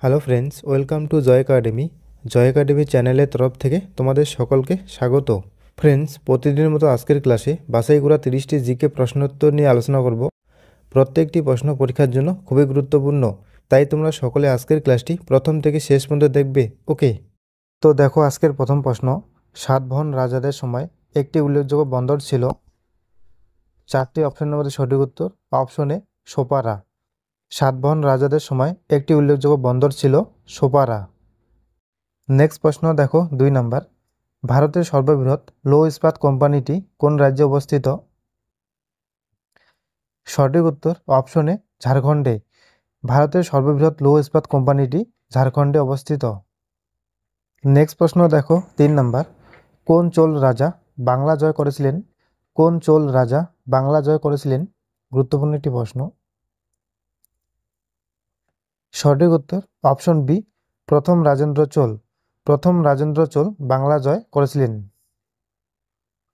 Hello friends, welcome to Joy academy. Joy academy চ্যানেলের তরফ থেকে তোমাদের সকলকে স্বাগত। ফ্রেন্ডস, প্রতিদিনের মতো আজকের ক্লাসে বাছাই করা 30টি জিকে প্রশ্নোত্তর নিয়ে আলোচনা করব। প্রত্যেকটি প্রশ্ন পরীক্ষার জন্য খুবই গুরুত্বপূর্ণ, তাই তোমরা সকলে আজকের ক্লাসটি প্রথম থেকে শেষ পর্যন্ত দেখবে। ওকে, তো দেখো আজকের প্রথম প্রশ্ন। সাতবাহন রাজাদের সময় একটি উল্লেখযোগ্য বন্দর ছিল। চারটি অপশনের মধ্যে সঠিক উত্তর। Option A সোপারা। সাতবাহন রাজাদের সময় একটি উল্লেখযোগ্য বন্দর ছিল সোপারা। নেক্সট প্রশ্ন দেখো 2 নাম্বার। ভারতের সর্ববৃহৎ লৌহ ইস্পাত কোম্পানিটি কোন রাজ্যে অবস্থিত? সঠিক উত্তর অপশন এ ঝাড়খণ্ডে। ভারতের সর্ববৃহৎ লৌহ ইস্পাত কোম্পানিটি ঝাড়খণ্ডে অবস্থিত। নেক্সট প্রশ্ন দেখো 3 নাম্বার। কোন চোল রাজা বাংলা জয় করেছিলেন? কোন চোল রাজা বাংলা জয় করেছিলেন? গুরুত্বপূর্ণ একটি প্রশ্ন। সঠিক উত্তর অপশন বি প্রথম রাজেন্দ্র চোল। প্রথম রাজেন্দ্র চোল বাংলা জয় করেছিলেন।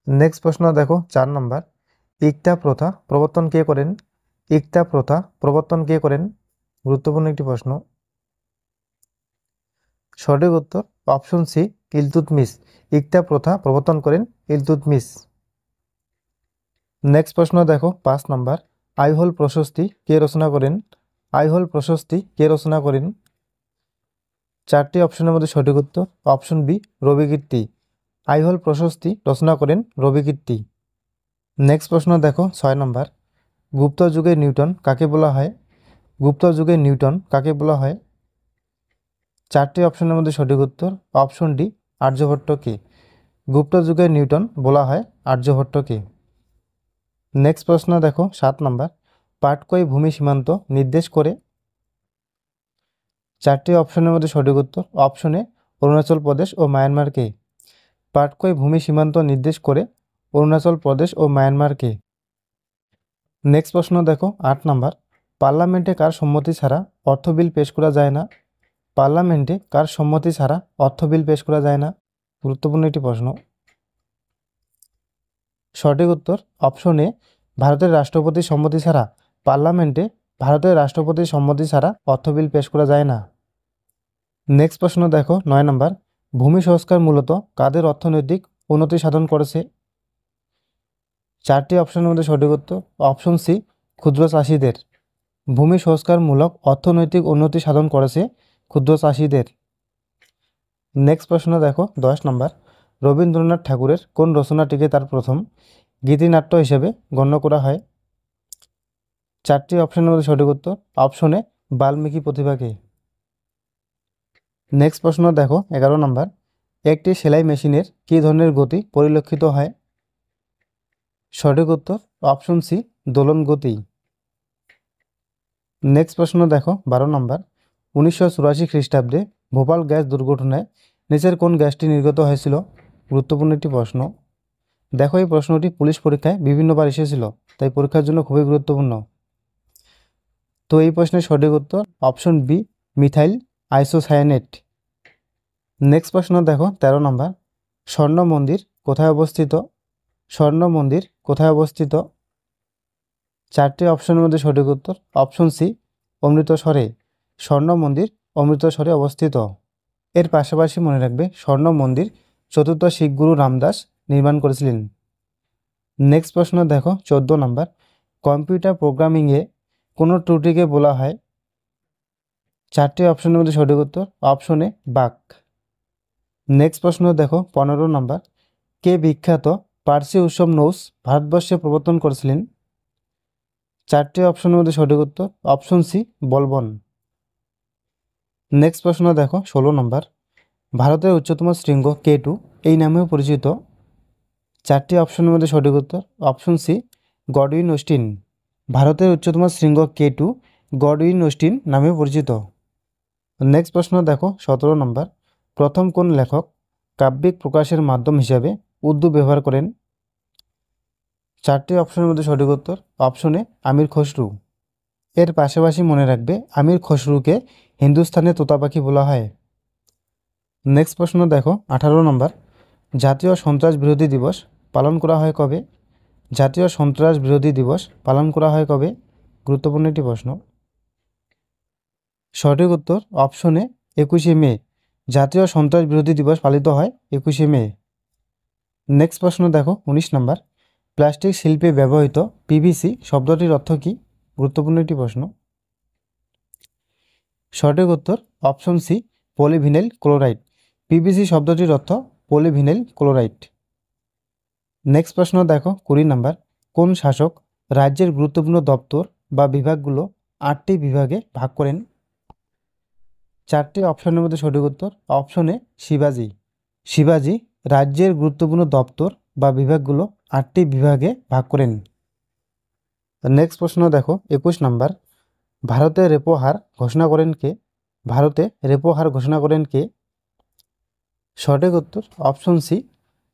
নেক্সট প্রশ্ন দেখো 4 নাম্বার। ইকতা প্রথা প্রবর্তন কে করেন? ইকতা প্রথা প্রবর্তন কে করেন? গুরুত্বপূর্ণ একটি প্রশ্ন। সঠিক উত্তর অপশন সি ইলতুৎমিশ। ইকতা প্রথা প্রবর্তন করেন ইলতুৎমিশ। নেক্সট প্রশ্ন দেখো 5 নাম্বার। আইহোল প্রশস্তি কে রচনা করেন? আইহোল প্রশস্তি কে রচনা করেন? চারটি অপশনের মধ্যে সঠিক উত্তর। Option B Ravikirti. আইহোল প্রশস্তি রচনা করেন রবিকীর্তি। নেক্সট প্রশ্ন দেখো 6 নম্বর। গুপ্ত যুগে নিউটন কাকে বলা হয়? গুপ্ত যুগে নিউটন কাকে বলা হয়? চারটি অপশনের মধ্যে সঠিক উত্তর। Option D আর্যভট্টকে। গুপ্ত যুগে নিউটন বলা হয় আর্যভট্টকে। নেক্সট প্রশ্ন দেখো 7 নম্বর। পাটকই ভূমি সীমান্ত নির্দেশ করে? চারটি অপশনের মধ্যে সঠিক উত্তর। অপশনে অরুণাচল প্রদেশ ও মায়ানমারকে। পাটকই ভূমি সীমান্ত নির্দেশ করে অরুণাচল প্রদেশ ও মায়ানমারকে। নেক্সট প্রশ্ন দেখো 8 নাম্বার। পার্লামেন্টে কার সম্মতি ছাড়া অর্থ বিল পেশ করা যায় না? পার্লামেন্টে কার সম্মতি ছাড়া অর্থ বিল পেশ করা যায় না? গুরুত্বপূর্ণ একটি প্রশ্ন। সঠিক উত্তর অপশন এ ভারতের রাষ্ট্রপতির সম্মতি ছাড়া পার্লামেন্টে ভারতের রাষ্ট্রপতির সম্মতি ছাড়া অর্থ বিল পেশ করা যায় না। নেক্সট প্রশ্ন দেখো 9 নাম্বার। ভূমি সংস্কার মূলত কাদের অর্থনৈতিক উন্নতি সাধন করেছে? চারটি অপশনের মধ্যে সঠিক উত্তর। অপশন সি ক্ষুদ্র চাষিদের। ভূমি সংস্কারমূলক অর্থনৈতিক উন্নতি সাধন করেছে ক্ষুদ্র চাষিদের। নেক্সট প্রশ্ন দেখো 10 নম্বর। রবীন্দ্রনাথ ঠাকুরের কোন রচনাটিকে তার প্রথম গীতিনাট্য হিসেবে গণ্য করা হয়? চারটি অপশনের মধ্যে সঠিক উত্তর। অপশনে বাল্মীকি প্রতিভাকে। নেক্সট প্রশ্ন দেখো 11 নম্বর। একটি সেলাই মেশিনের কী ধরনের গতি পরিলক্ষিত হয়? সঠিক উত্তর অপশন সি দোলন গতি। নেক্সট প্রশ্ন দেখো 12 নম্বর। 1984 খ্রিস্টাব্দে ভোপাল গ্যাস দুর্ঘটনায় নিচের কোন গ্যাসটি নির্গত হয়েছিল? গুরুত্বপূর্ণ একটি প্রশ্ন। দেখো এই প্রশ্নটি পুলিশ পরীক্ষায় বিভিন্নবার এসেছিল, তাই পরীক্ষার জন্য খুবই গুরুত্বপূর্ণ। তো এই প্রশ্নের সঠিক উত্তর option B methyl isocyanate. Next প্রশ্ন দেখো 13 নম্বর। স্বর্ণ মন্দির কোথায় অবস্থিত? স্বর্ণ মন্দির কোথায় অবস্থিত? চারটি অপশনের মধ্যে সঠিক উত্তর। অপশন সি অমৃতসরে। স্বর্ণ মন্দির অমৃতসরে অবস্থিত। এর পাশাপাশি মনে রাখবে স্বর্ণ মন্দির চতুর্থ শিখ গুরু রামদাস নির্মাণ করেছিলেন। নেক্সট প্রশ্ন দেখো 14 নম্বর। কম্পিউটার প্রোগ্রামিংয়ে কোনো ত্রুটিকে বলা হয়? চারটি অপশনের মধ্যে সঠিক উত্তর। অপশনে বাক। নেক্সট প্রশ্ন দেখো 15 নম্বর। কে বিখ্যাত পার্সি উৎসব নৌস ভারতবর্ষে প্রবর্তন করেছিলেন? চারটি অপশনের মধ্যে সঠিক উত্তর। Option C Balban. নেক্সট প্রশ্ন দেখো 16 নম্বর। ভারতের উচ্চতম শৃঙ্গ K2 এই নামেও পরিচিত? চারটি অপশনের মধ্যে সঠিক উত্তর। Option C Godwin Austin. ভারতের উচ্চতম শৃঙ্গ K2 গডউইন অস্টিন নামে পরিচিত। নেক্সট প্রশ্ন দেখো 17 নম্বর। প্রথম কোন লেখক কাব্যিক প্রকাশের মাধ্যম হিসাবে উর্দু ব্যবহার করেন? চারটি অপশনের মধ্যে সঠিক উত্তর। অপশনে আমির খসরু। এর পাশাপাশি মনে রাখবে আমির খসরুকে হিন্দুস্তানে তোতা পাখি বলা হয়। নেক্সট প্রশ্ন দেখো 18 নম্বর। জাতীয় সন্ত্রাস বিরোধী দিবস পালন করা হয় কবে? জাতীয় সন্ত্রাস বিরোধী দিবস পালন করা হয় কবে? গুরুত্বপূর্ণ একটি প্রশ্ন। সঠিক উত্তর অপশন এ 21শে মে। জাতীয় সন্ত্রাস বিরোধী দিবস পালিত হয় 21শে মে। নেক্সট প্রশ্ন দেখো 19 নম্বর। প্লাস্টিক শিল্পে ব্যবহৃত পিভিসি শব্দটির অর্থ কী? গুরুত্বপূর্ণ একটি প্রশ্ন। সঠিক উত্তর option C polyvinyl chloride. PVC শব্দটির অর্থ পলিভিনাইল ক্লোরাইড। নেক্সট প্রশ্ন দেখো 20 নম্বর। কোন শাসক রাজ্যের গুরুত্বপূর্ণ দপ্তর বা বিভাগগুলো 8টি বিভাগে ভাগ করেন? 4টি অপশনের মধ্যে সঠিক উত্তর অপশন এ শিবাজি। শিবাজি রাজ্যের গুরুত্বপূর্ণ দপ্তর বা বিভাগগুলো 8টি বিভাগে ভাগ করেন। নেক্সট প্রশ্ন দেখো 21 নম্বর। ভারতে রেপো হার ঘোষণা করেন কে? ভারতে রেপো হার ঘোষণা করেন কে? সঠিক উত্তর অপশন সি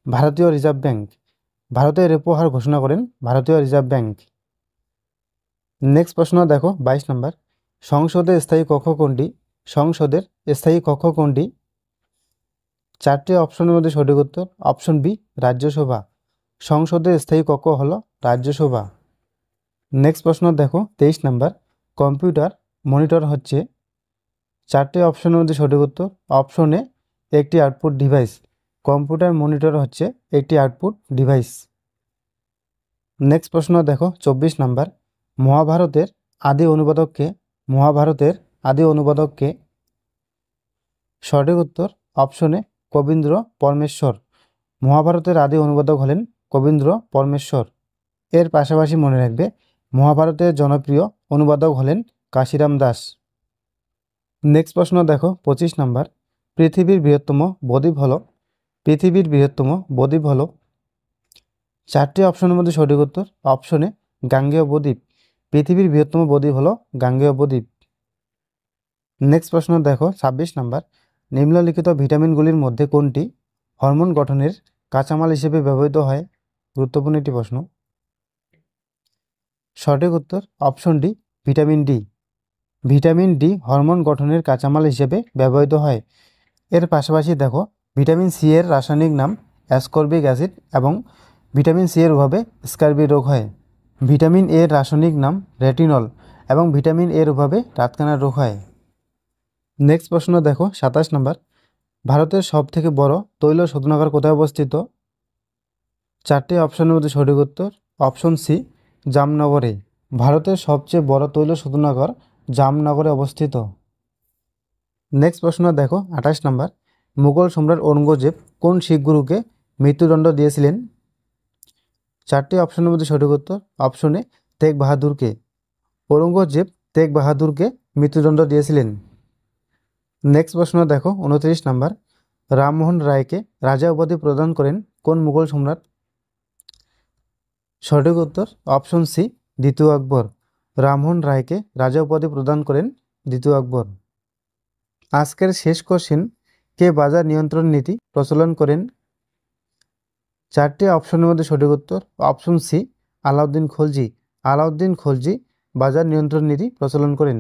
ভারতীয় রিজার্ভ ব্যাংক। ভারতে রেপো হার ঘোষণা করেন ভারতীয় রিজার্ভ ব্যাংক। নেক্সট প্রশ্ন দেখো 22 নম্বর। সংসদের স্থায়ী কক্ষ কোনটি? সংসদের স্থায়ী কক্ষ কোনটি? 4টি অপশনের মধ্যে সঠিক উত্তর অপশন বি রাজ্যসভা। সংসদের স্থায়ী কক্ষ হল রাজ্যসভা। নেক্সট প্রশ্ন দেখো 23 নম্বর। কম্পিউটার মনিটর হচ্ছে? 4টি অপশনের মধ্যে সঠিক উত্তর অপশন এ একটি আউটপুট ডিভাইস। কম্পিউটার মনিটর হচ্ছে একটি আউটপুট ডিভাইস। নেক্সট প্রশ্ন দেখো 24 নম্বর। মহাভারতের আদি অনুবাদককে? মহাভারতের আদি অনুবাদককে? সঠিক উত্তর অপশন এ কবীন্দ্র পরমেশ্বর। মহাভারতের আদি অনুবাদক হলেন কবীন্দ্র পরমেশ্বর। এর পাশাপাশি মনে রাখবে মহাভারতের জনপ্রিয় অনুবাদক হলেন কাশিরাম দাস। নেক্সট প্রশ্ন দেখো 25 নম্বর। পৃথিবীর বৃহত্তম বদ্বীপ হল? পৃথিবীর বৃহত্তম বদ্বীপ হল? 4টি অপশনের মধ্যে সঠিক উত্তর অপশন এ গাঙ্গেয় বদ্বীপ। পৃথিবীর বৃহত্তম বদ্বীপ হল গাঙ্গেয় বদ্বীপ। নেক্সট প্রশ্ন দেখো 26 নম্বর। নিম্নলিখিত ভিটামিনগুলির মধ্যে কোনটি হরমোন গঠনের কাঁচামাল হিসেবে ব্যবহৃত হয়? গুরুত্বপূর্ণ একটি প্রশ্ন। সঠিক উত্তর option D vitamin D. Vitamin D hormone গঠনের কাঁচামাল হিসেবে ব্যবহৃত হয়। এর পাশাপাশি দেখো ভিটামিন সি এর রাসায়নিক নাম অ্যাসকর্বিক অ্যাসিড এবং ভিটামিন সি এর অভাবে স্কার্বি রোগ হয়। ভিটামিন এর রাসায়নিক নাম রেটিনল এবং ভিটামিন এর অভাবে রাতকানা রোগ হয়। নেক্সট প্রশ্ন দেখো 27 নম্বর। ভারতের সবথেকে বড় তৈল শোধনাগার কোথায় অবস্থিত? 4টি অপশনের মধ্যে সঠিক উত্তর অপশন সি জামনগরে। ভারতের সবচেয়ে বড় তৈল শোধনাগার জামনগরে অবস্থিত। নেক্সট প্রশ্ন দেখো 28 নম্বর। মুঘল সম্রাট ঔরঙ্গজেব কোন শিখ গুরুকে মৃত্যুদণ্ড দিয়েছিলেন? 4টি অপশনের মধ্যে সঠিক উত্তর অপশন এ তেগ বাহাদুরকে। ঔরঙ্গজেব তেগ বাহাদুরকে মৃত্যুদণ্ড দিয়েছিলেন। নেক্সট প্রশ্ন দেখো 29 নম্বর। রামমোহন রায়কে রাজা উপাধি প্রদান করেন কোন মুঘল সম্রাট? সঠিক উত্তর অপশন সি দ্বিতীয় আকবর। রামমোহন রায়কে রাজা উপাধি প্রদান করেন দ্বিতীয় আকবর। আজকের শেষ কোশ্চেন, কে বাজার নিয়ন্ত্রণ নীতি প্রচলন করেন? 4টি অপশনের মধ্যে সঠিক উত্তর অপশন সি আলাউদ্দিন খলজি। আলাউদ্দিন খলজি বাজার নিয়ন্ত্রণ নীতি প্রচলন করেন।